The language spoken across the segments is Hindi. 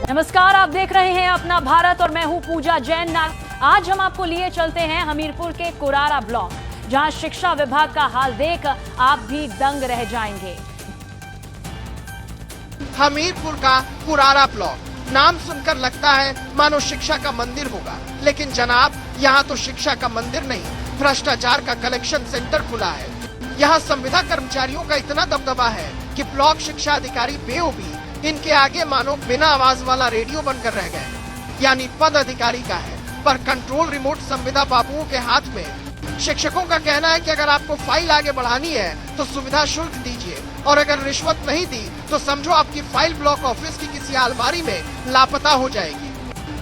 नमस्कार, आप देख रहे हैं अपना भारत और मैं हूं पूजा जैन। आज हम आपको लिए चलते हैं हमीरपुर के कुरारा ब्लॉक, जहां शिक्षा विभाग का हाल देख आप भी दंग रह जाएंगे। हमीरपुर का कुरारा ब्लॉक नाम सुनकर लगता है मानो शिक्षा का मंदिर होगा, लेकिन जनाब यहाँ तो शिक्षा का मंदिर नहीं, भ्रष्टाचार का कलेक्शन सेंटर खुला है। यहाँ संविदा कर्मचारियों का इतना दबदबा है कि ब्लॉक शिक्षा अधिकारी बेओबी इनके आगे मानो बिना आवाज वाला रेडियो बनकर रह गए। यानी पद अधिकारी का है, पर कंट्रोल रिमोट संविदा बाबुओं के हाथ में। शिक्षकों का कहना है कि अगर आपको फाइल आगे बढ़ानी है तो सुविधा शुल्क दीजिए, और अगर रिश्वत नहीं दी तो समझो आपकी फाइल ब्लॉक ऑफिस की किसी अलमारी में लापता हो जाएगी।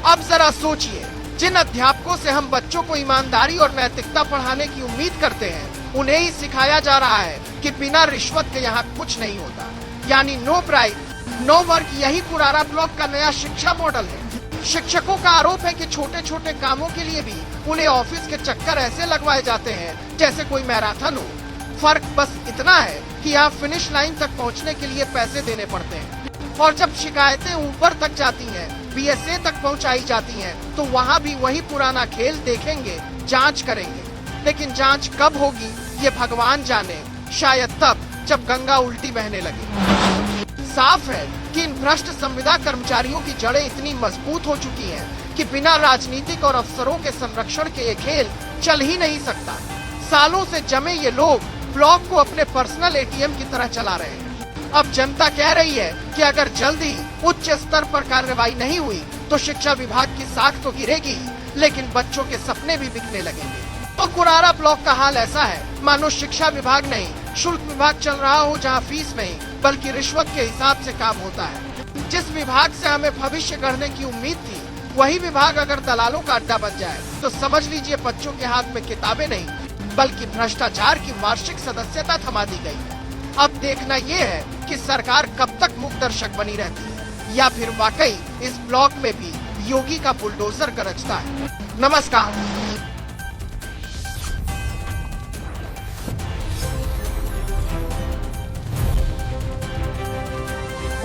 अब जरा सोचिए, जिन अध्यापकों से हम बच्चों को ईमानदारी और नैतिकता पढ़ाने की उम्मीद करते हैं, उन्हें ही सिखाया जा रहा है कि बिना रिश्वत के यहाँ कुछ नहीं होता। यानी नो प्राइज नो वर्क, यही कुरारा ब्लॉक का नया शिक्षा मॉडल है। शिक्षकों का आरोप है कि छोटे छोटे कामों के लिए भी उन्हें ऑफिस के चक्कर ऐसे लगवाए जाते हैं जैसे कोई मैराथन हो। फर्क बस इतना है कि यहाँ फिनिश लाइन तक पहुँचने के लिए पैसे देने पड़ते हैं, और जब शिकायतें ऊपर तक जाती हैं, BSA तक पहुँचाई जाती हैं, तो वहाँ भी वही पुराना खेल देखेंगे, जाँच करेंगे। लेकिन जाँच कब होगी ये भगवान जाने, शायद तब जब गंगा उल्टी बहने लगे। साफ है कि इन भ्रष्ट संविदा कर्मचारियों की जड़ें इतनी मजबूत हो चुकी हैं कि बिना राजनीतिक और अफसरों के संरक्षण के ये खेल चल ही नहीं सकता। सालों से जमे ये लोग ब्लॉक को अपने पर्सनल ATM की तरह चला रहे हैं। अब जनता कह रही है कि अगर जल्दी उच्च स्तर पर कार्रवाई नहीं हुई तो शिक्षा विभाग की साख तो गिरेगी, लेकिन बच्चों के सपने भी बिकने लगेंगे। तो कुरारा ब्लॉक का हाल ऐसा है मानो शिक्षा विभाग नहीं, शुल्क विभाग चल रहा हो, जहां फीस नहीं बल्कि रिश्वत के हिसाब से काम होता है। जिस विभाग से हमें भविष्य गढ़ने की उम्मीद थी, वही विभाग अगर दलालों का अड्डा बन जाए तो समझ लीजिए बच्चों के हाथ में किताबें नहीं बल्कि भ्रष्टाचार की वार्षिक सदस्यता थमा दी गई है। अब देखना ये है कि सरकार कब तक मूक दर्शक बनी रहती है, या फिर वाकई इस ब्लॉक में भी योगी का बुलडोजर गरजता है। नमस्कार।